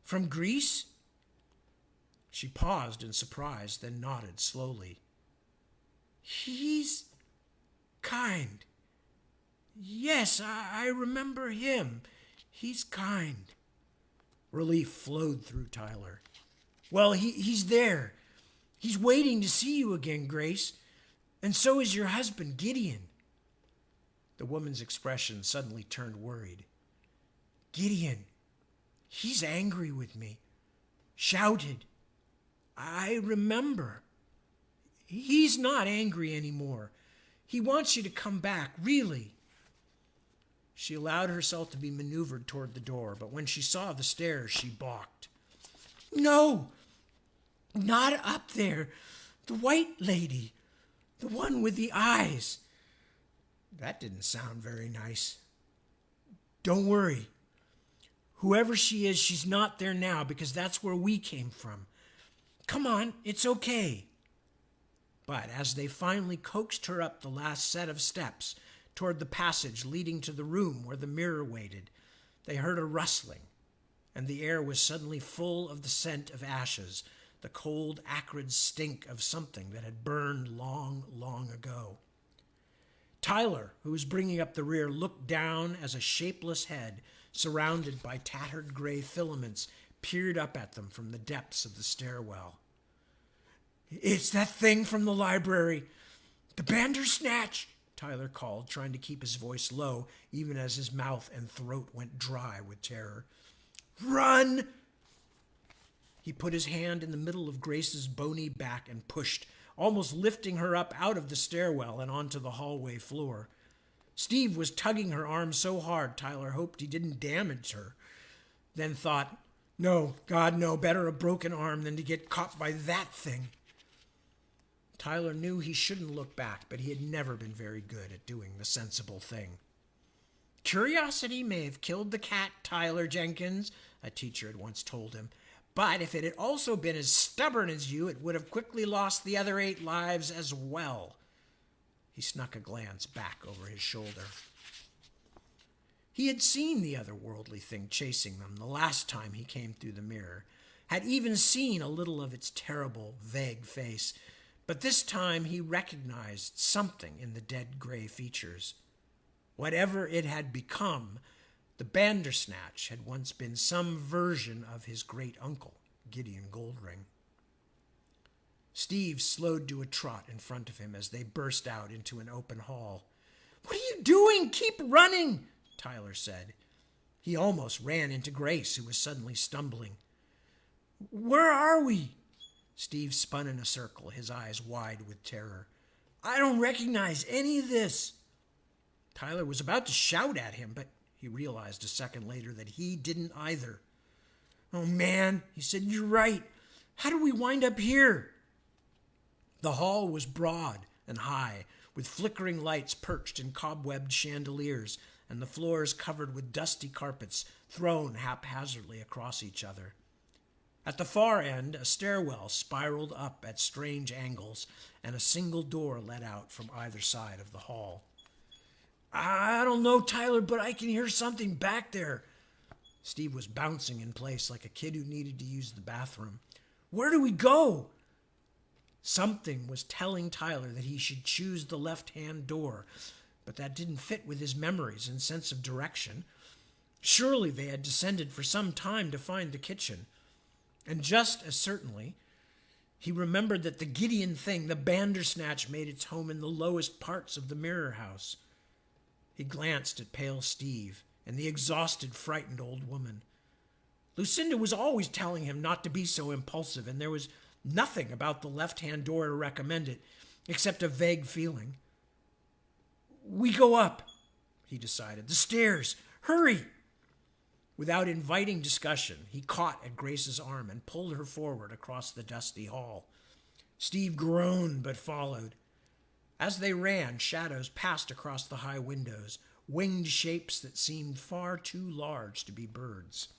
From Greece? She paused in surprise, then nodded slowly. He's kind. Yes, I remember him. He's kind. Relief flowed through Tyler. Well, he's there. He's waiting to see you again, Grace. And so is your husband, Gideon. The woman's expression suddenly turned worried. Gideon, he's angry with me. Shouted. I remember. He's not angry anymore. He wants you to come back, really. She allowed herself to be maneuvered toward the door, but when she saw the stairs, she balked. No, not up there. The white lady. The one with the eyes. That didn't sound very nice. Don't worry. Whoever she is, she's not there now because that's where we came from. Come on, it's okay. But as they finally coaxed her up the last set of steps toward the passage leading to the room where the mirror waited, they heard a rustling, and the air was suddenly full of the scent of ashes, the cold, acrid stink of something that had burned long, long ago. Tyler, who was bringing up the rear, looked down as a shapeless head, surrounded by tattered gray filaments, peered up at them from the depths of the stairwell. It's that thing from the library. The Bandersnatch, Tyler called, trying to keep his voice low, even as his mouth and throat went dry with terror. Run! He put his hand in the middle of Grace's bony back and pushed, almost lifting her up out of the stairwell and onto the hallway floor. Steve was tugging her arm so hard Tyler hoped he didn't damage her, then thought, no, God, no, better a broken arm than to get caught by that thing. Tyler knew he shouldn't look back, but he had never been very good at doing the sensible thing. Curiosity may have killed the cat, Tyler Jenkins, a teacher had once told him, but if it had also been as stubborn as you, it would have quickly lost the other 8 lives as well. He snuck a glance back over his shoulder. He had seen the otherworldly thing chasing them the last time he came through the mirror, had even seen a little of its terrible, vague face, but this time he recognized something in the dead gray features. Whatever it had become, The Bandersnatch had once been some version of his great uncle, Gideon Goldring. Steve slowed to a trot in front of him as they burst out into an open hall. "What are you doing? Keep running," Tyler said. He almost ran into Grace, who was suddenly stumbling. "Where are we?" Steve spun in a circle, his eyes wide with terror. "I don't recognize any of this." Tyler was about to shout at him, but he realized a second later that he didn't either. "Oh, man," he said, "you're right. How did we wind up here?" The hall was broad and high, with flickering lights perched in cobwebbed chandeliers, and the floors covered with dusty carpets thrown haphazardly across each other. At the far end, a stairwell spiraled up at strange angles, and a single door led out from either side of the hall. "I don't know, Tyler, but I can hear something back there." Steve was bouncing in place like a kid who needed to use the bathroom. "Where do we go?" Something was telling Tyler that he should choose the left-hand door, but that didn't fit with his memories and sense of direction. Surely they had descended for some time to find the kitchen. And just as certainly, he remembered that the Gideon thing, the Bandersnatch, made its home in the lowest parts of the Mirror House. He glanced at pale Steve and the exhausted, frightened old woman. Lucinda was always telling him not to be so impulsive, and there was nothing about the left-hand door to recommend it, except a vague feeling. "We go up," he decided. "The stairs. Hurry!" Without inviting discussion, he caught at Grace's arm and pulled her forward across the dusty hall. Steve groaned but followed. As they ran, shadows passed across the high windows, winged shapes that seemed far too large to be birds.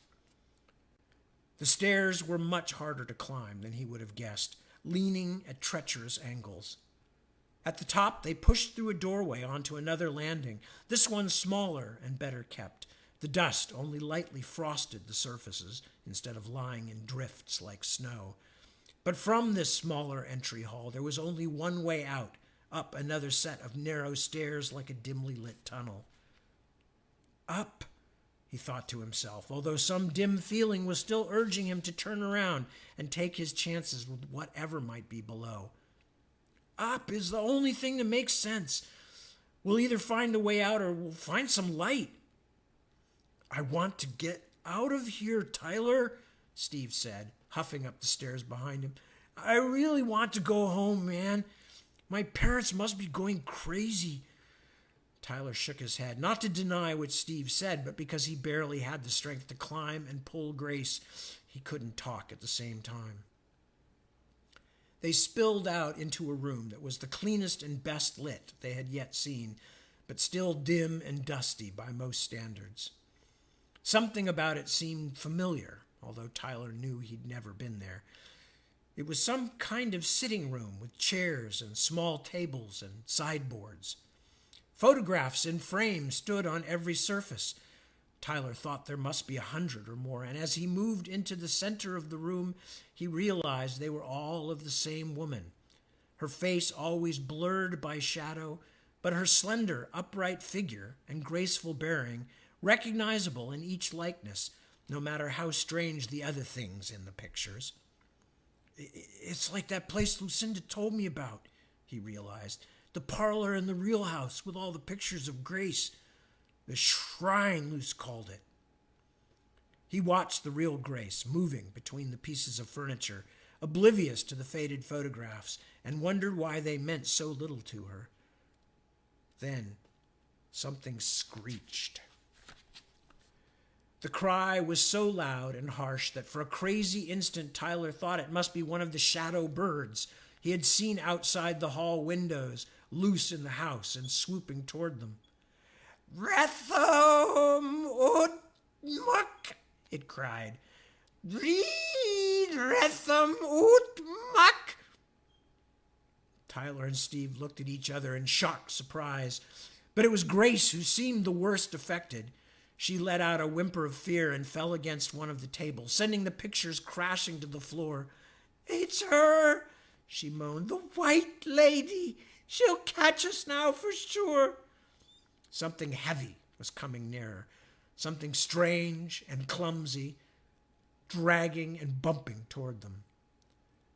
The stairs were much harder to climb than he would have guessed, leaning at treacherous angles. At the top, they pushed through a doorway onto another landing, this one smaller and better kept. The dust only lightly frosted the surfaces instead of lying in drifts like snow. But from this smaller entry hall, there was only one way out, up another set of narrow stairs like a dimly lit tunnel. Up, he thought to himself, although some dim feeling was still urging him to turn around and take his chances with whatever might be below. Up is the only thing that makes sense. We'll either find a way out or we'll find some light. "I want to get out of here, Tyler," Steve said, huffing up the stairs behind him. "I really want to go home, man. My parents must be going crazy." Tyler shook his head, not to deny what Steve said, but because he barely had the strength to climb and pull Grace. He couldn't talk at the same time. They spilled out into a room that was the cleanest and best lit they had yet seen, but still dim and dusty by most standards. Something about it seemed familiar, although Tyler knew he'd never been there. It was some kind of sitting room with chairs and small tables and sideboards. Photographs in frames stood on every surface. Tyler thought there must be 100 or more, and as he moved into the center of the room, he realized they were all of the same woman. Her face always blurred by shadow, but her slender, upright figure and graceful bearing recognizable in each likeness, no matter how strange the other things in the pictures. "It's like that place Lucinda told me about," he realized. "The parlor in the real house with all the pictures of Grace. The shrine, Luce called it." He watched the real Grace moving between the pieces of furniture, oblivious to the faded photographs, and wondered why they meant so little to her. Then something screeched. The cry was so loud and harsh that for a crazy instant Tyler thought it must be one of the shadow birds he had seen outside the hall windows, loose in the house and swooping toward them. "Rethum ut muck," it cried. "Read Rethum ut muck." Tyler and Steve looked at each other in shocked surprise, but it was Grace who seemed the worst affected. She let out a whimper of fear and fell against one of the tables, sending the pictures crashing to the floor. "It's her," she moaned. "The white lady. She'll catch us now for sure." Something heavy was coming nearer. something strange and clumsy, dragging and bumping toward them.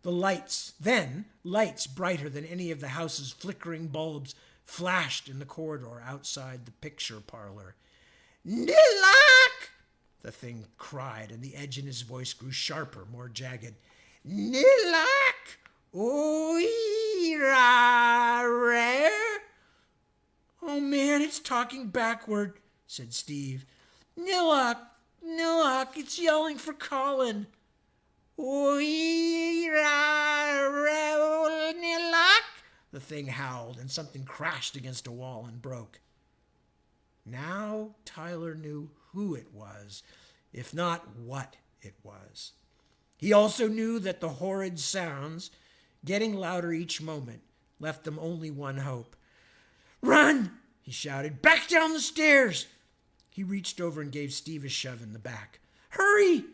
The lights, then lights brighter than any of the house's flickering bulbs, flashed in the corridor outside the picture parlor. "Nilak!" the thing cried, and the edge in his voice grew sharper, more jagged. "Nilak! Oirare!" "Oh, man, it's talking backward," said Steve. "Nilak, it's yelling for Colin." "Nilak!" the thing howled, and something crashed against a wall and broke. Now Tyler knew who it was, if not what it was. He also knew that the horrid sounds, getting louder each moment, left them only one hope. "Run!" he shouted. "Back down the stairs!" He reached over and gave Steve a shove in the back. "Hurry!"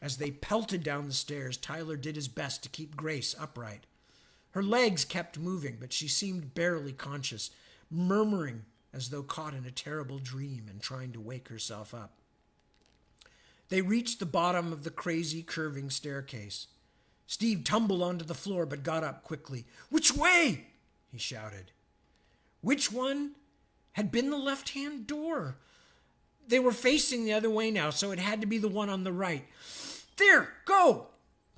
As they pelted down the stairs, Tyler did his best to keep Grace upright. Her legs kept moving, but she seemed barely conscious, murmuring as though caught in a terrible dream and trying to wake herself up. They reached the bottom of the crazy, curving staircase. Steve tumbled onto the floor but got up quickly. "Which way?" he shouted. Which one had been the left-hand door? They were facing the other way now, so it had to be the one on the right. "There, go!"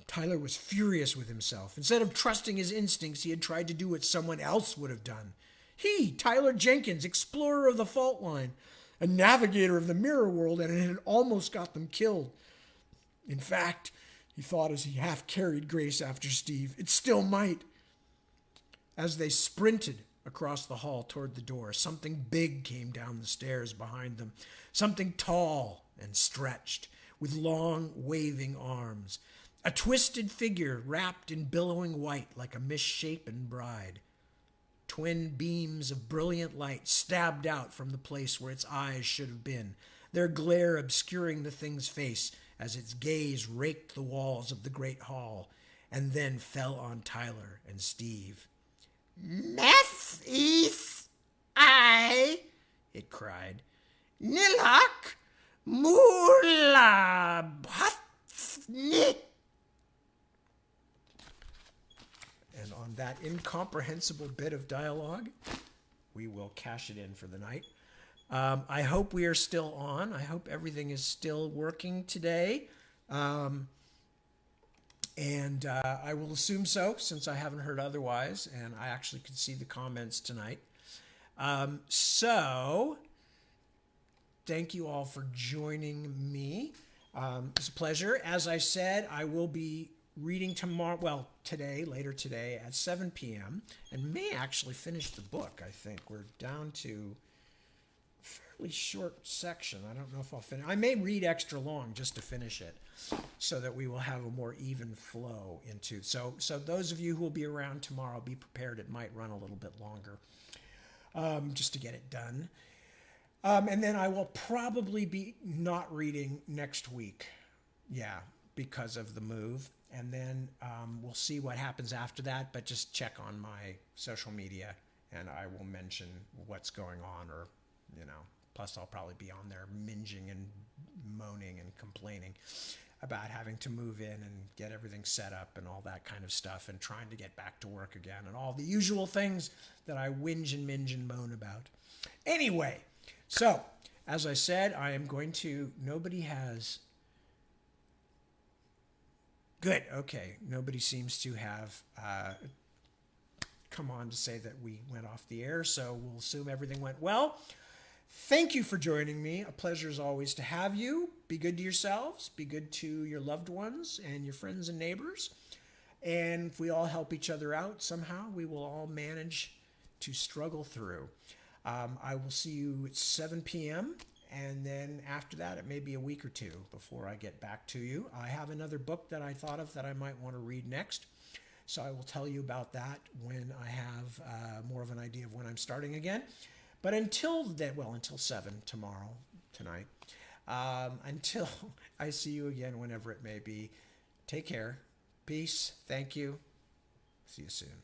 Tyler was furious with himself. Instead of trusting his instincts, he had tried to do what someone else would have done. He, Tyler Jenkins, explorer of the fault line, a navigator of the mirror world, and it had almost got them killed. In fact, he thought as he half carried Grace after Steve, it still might. As they sprinted across the hall toward the door, something big came down the stairs behind them, something tall and stretched, with long, waving arms, a twisted figure wrapped in billowing white like a misshapen bride. Twin beams of brilliant light stabbed out from the place where its eyes should have been, their glare obscuring the thing's face as its gaze raked the walls of the great hall and then fell on Tyler and Steve. "Mess is I," it cried. "Nilak mula bhatsni." And on that incomprehensible bit of dialogue, we will cash it in for the night. I hope we are still on. I hope everything is still working today. And I will assume so, since I haven't heard otherwise, and I actually could see the comments tonight. So, thank you all for joining me. It's a pleasure. As I said, I will be reading later today at 7 p.m. and may actually finish the book, I think. We're down to a fairly short section. I don't know if I'll finish. I may read extra long just to finish it so that we will have a more even flow into. So those of you who will be around tomorrow, be prepared. It might run a little bit longer just to get it done. And then I will probably be not reading next week. Yeah, because of the move. And then we'll see what happens after that, but just check on my social media and I will mention what's going on, or, plus I'll probably be on there minging and moaning and complaining about having to move in and get everything set up and all that kind of stuff and trying to get back to work again and all the usual things that I whinge and minge and moan about. Anyway, so as I said, I am going to, nobody has... Good. Okay. Nobody seems to have come on to say that we went off the air, so we'll assume everything went well. Thank you for joining me. A pleasure as always to have you. Be good to yourselves. Be good to your loved ones and your friends and neighbors. And if we all help each other out somehow, we will all manage to struggle through. I will see you at 7 p.m. And then after that, it may be a week or two before I get back to you. I have another book that I thought of that I might want to read next. So I will tell you about that when I have more of an idea of when I'm starting again. But until then, until 7 tonight, until I see you again, whenever it may be, take care. Peace. Thank you. See you soon.